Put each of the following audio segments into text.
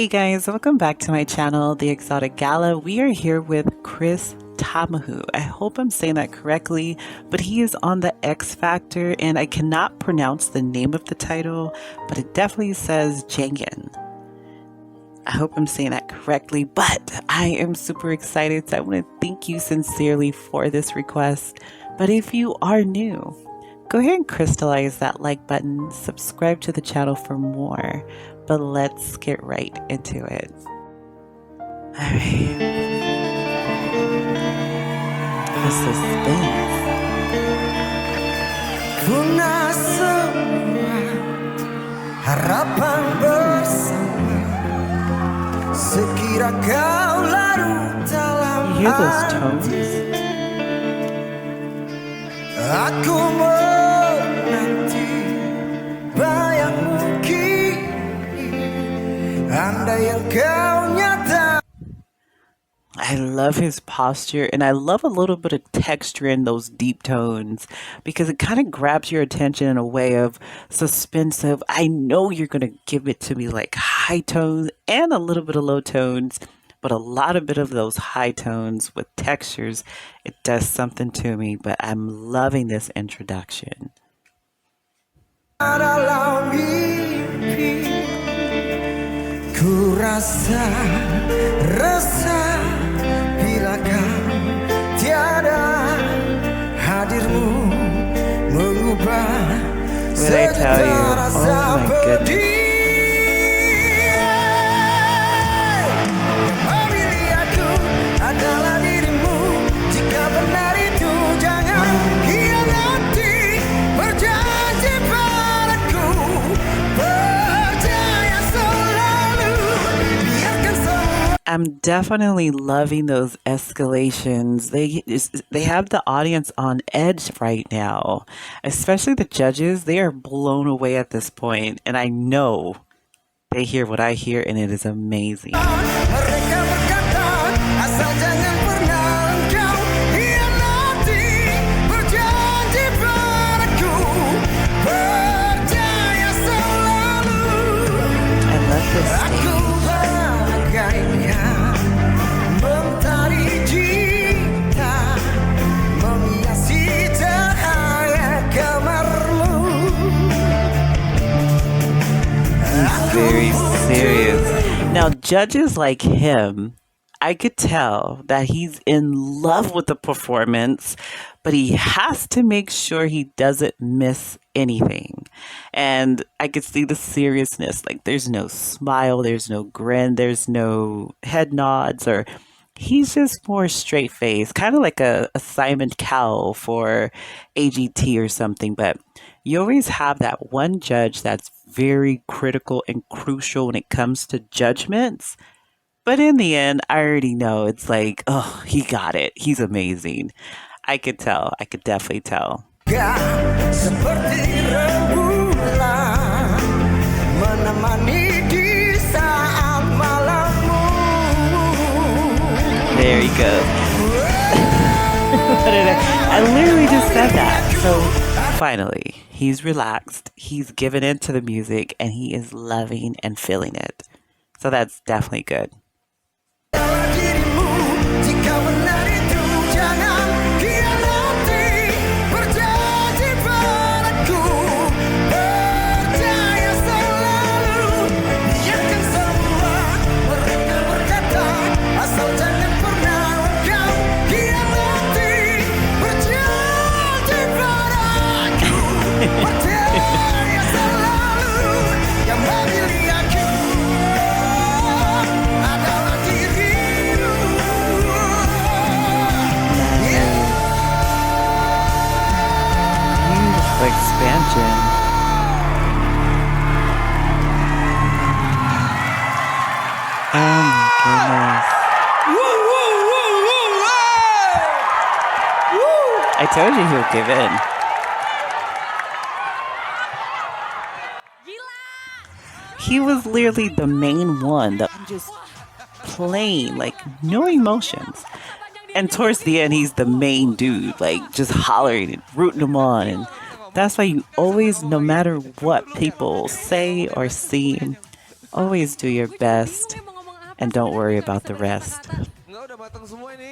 Hey guys, welcome back to my channel, The Exotic Gala. We are here with Kris Tomahu. I hope I'm saying that correctly, but he is on the X Factor and I cannot pronounce the name of the title, but it definitely says Jangan. I hope I'm saying that correctly, but I am super excited. So I want to thank you sincerely for this request. But if you are new, go ahead and crystallize that like button, subscribe to the channel for more. But let's get right into it. Alright. The suspense. Punah semua harapan bersama sekira kau larut dalam You hear those tones? Aku menanti bayangmu kini andai engkau nyata. I love his posture and I love a little bit of texture in those deep tones because it kind of grabs your attention in a way of suspensive. I know you're going to give it to me like high tones and a little bit of low tones, but a lot of bit of those high tones with textures, it does something to me, but I'm loving this introduction. Dalam mimpi ku rasa resah bila kau tiada hadirmu mengubah What I tell you, oh my goodness. Memilih aku adalah dirimu jika benar itu jangan khianati berjanji padaku percaya selalu biarkan semua. I'm definitely loving those escalations. They have the audience on edge right now, especially the judges. They are blown away at this point, and I know they hear what I hear, and it is amazing. Mereka berkata asal jangan pernah engkau khianati berjanji padaku percaya selalu. I love this Aku stage. bagaikan mentari cinta menghiasi cahaya kamarmu. He's very serious. Now, judges like him, I could tell that he's in love with the performance, but he has to make sure he doesn't miss anything. And I could see the seriousness. Like, there's no smile, there's no grin, there's no head nods, or he's just more straight face, kind of like a Simon Cowell for AGT or something. But you always have that one judge that's very critical and crucial when it comes to judgments. But in the end, I already know it's like, oh, he got it. He's amazing. I could tell. I could definitely tell. Seperti rembulan menemani di saat malammu. There you go. I literally just said that. So finally, he's relaxed. He's given in to the music and he is loving and feeling it. So that's definitely good. Dalam dirimu jika benar itu jangan khianati berjanji padaku percaya selalu biarkan semua mereka berkata asal jangan pernah engkau khianati berjanji padaku percaya selalu yang memilih aku adalah dirimu. Beautiful expansion. Oh my goodness. I told you he'll give in. He was literally the main one that just playing, like no emotions. And towards the end, he's the main dude, like just hollering and rooting him on. And that's why you always, no matter what people say or seem, Always do your Gue juga bingung best ya mau ngomong apa. and don't Sebenarnya worry nggak about bisa the banyak rest. kata-kata. Nggak, udah matang semua ini.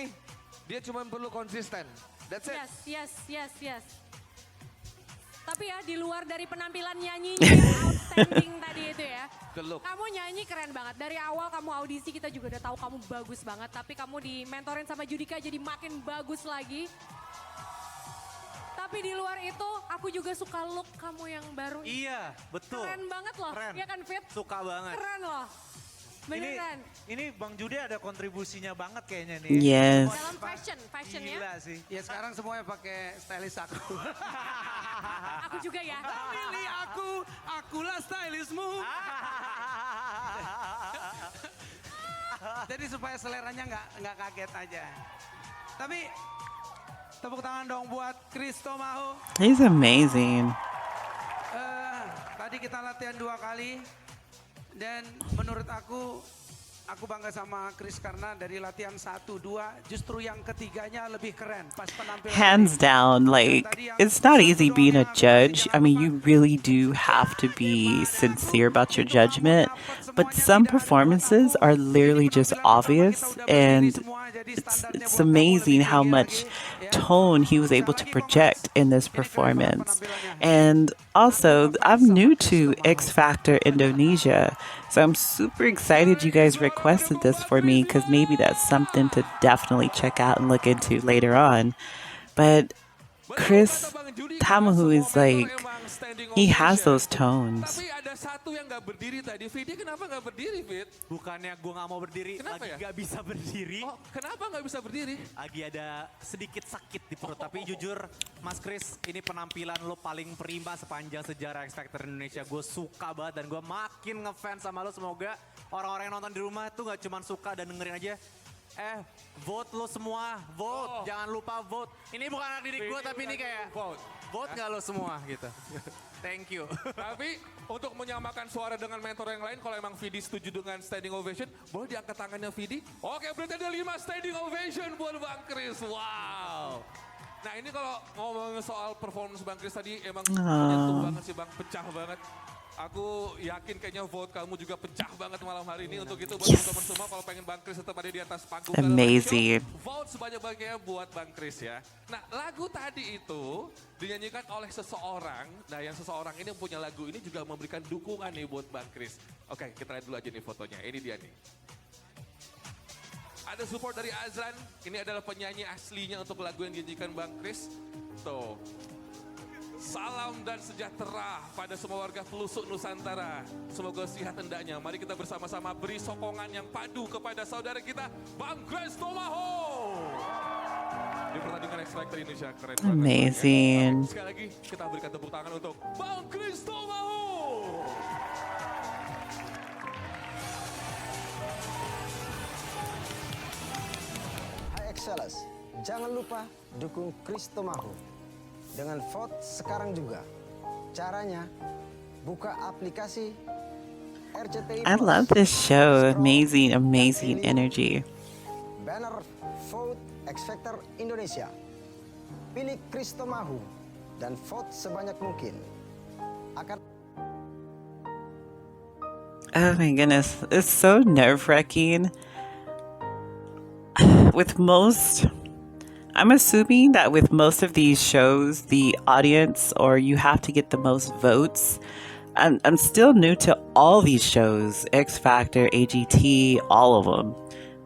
Dia cuma perlu konsisten. That's it. Yes. Tapi ya di luar dari penampilan nyanyinya yang outstanding tadi itu ya. The look. Kamu nyanyi keren banget. Dari awal kamu audisi kita juga udah tahu kamu bagus banget. Tapi kamu dimentorin sama Judika jadi makin bagus lagi. Tapi di luar itu aku juga suka look kamu yang baru. Iya, betul. Keren banget loh. Keren. Iya kan Fit? Suka banget. Keren loh. Beneran. Ini Bang Jude ada kontribusinya banget kayaknya nih. Yes. Dalam fashion ya. Gila sih. Ya sekarang semuanya pakai stylist aku. Aku juga ya. Pilih akulah stylistmu. Jadi supaya seleranya nggak kaget aja. Tapi tepuk tangan dong buat Kris Tomahu. He's amazing. Tadi kita latihan 2 kali dan menurut aku bangga sama Kris karena dari latihan 1, 2 justru yang ketiganya lebih keren pas penampilan. Hands down, like, it's not easy being a judge. I mean, you really do have to be sincere about your judgment, but some performances are literally just obvious, and it's amazing how much tone he was able to project in this performance. And also, I'm new to X Factor Indonesia, so I'm super excited you guys requested this for me because maybe that's something to definitely check out and look into later on. But Kris Tamahu is like, he has those tones. Tapi ada satu yang nggak berdiri tadi. Fit, dia kenapa nggak berdiri, Fit? Bukannya gue nggak mau berdiri, Kenapa lagi ya? nggak bisa berdiri. Oh, kenapa nggak bisa berdiri? Lagi ada sedikit sakit di perut. Tapi jujur, Mas Kris, ini penampilan lo paling prima sepanjang sejarah X Factor Indonesia. Gue suka banget dan gue makin ngefans sama lo. Semoga orang-orang yang nonton di rumah tuh gak cuma suka dan dengerin aja. Vote lo semua, vote. Jangan lupa vote. Ini bukan anak didik gue, tapi ini kayak vote gak lo semua gitu. Thank you. Tapi untuk menyamakan suara dengan mentor yang lain, kalau emang Vidi setuju dengan standing ovation, boleh diangkat tangannya Vidi? Oke, berarti ada 5 standing ovation buat Bang Kris. Wow. Nah ini kalau ngomongin soal performance Bang Kris tadi emang menyentuh banget sih Bang, pecah banget. Aku yakin kayaknya vote kamu juga pecah banget malam hari ini. Untuk itu buat teman-teman semua kalau pengen Bang Kris tetap ada di atas panggung. Amazing. Vote sebanyak-banyaknya buat Bang Kris ya. Nah lagu tadi itu dinyanyikan oleh seseorang. Nah yang seseorang ini yang punya lagu ini juga memberikan dukungan nih buat Bang Kris. Oke kita lihat dulu aja nih fotonya. Ini dia nih. Ada support dari Azlan. Ini adalah penyanyi aslinya untuk lagu yang dinyanyikan Bang Kris. Tuh. Salam dan sejahtera pada semua warga pelosok Nusantara. Semoga sehat hendaknya. Mari kita bersama-sama beri sokongan yang padu kepada saudara kita, Bang Kris Tomahu. Di pertandingan X Factor Indonesia keren banget. Amazing. Sekali lagi kita berikan tepuk tangan untuk Bang Kris Tomahu. Hai Excellers, jangan lupa dukung Kris Tomahu dengan vote sekarang juga. Caranya, buka aplikasi RCTI I love this show. Amazing, amazing energy. banner Vote X Factor Indonesia. Pilih Kris Tomahu dan vote sebanyak mungkin. Akan Oh my goodness, it's so nerve-wracking. I'm assuming that with most of these shows, the audience or you have to get the most votes. I'm still new to all these shows, X Factor, AGT, all of them.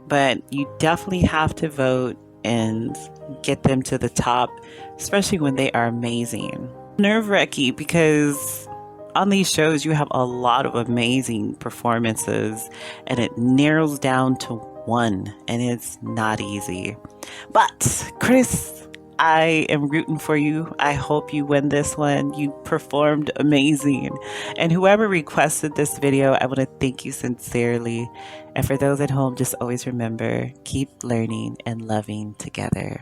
But you definitely have to vote and get them to the top, especially when they are amazing. Nerve-wracking because on these shows you have a lot of amazing performances and it narrows down to one and it's not easy. But Kris, I am rooting for you. I hope you win this one. You performed amazing. And whoever requested this video, I want to thank you sincerely. And for those at home, just always remember, keep learning and loving together.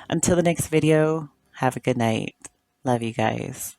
Until the next video, have a good night. Love you guys.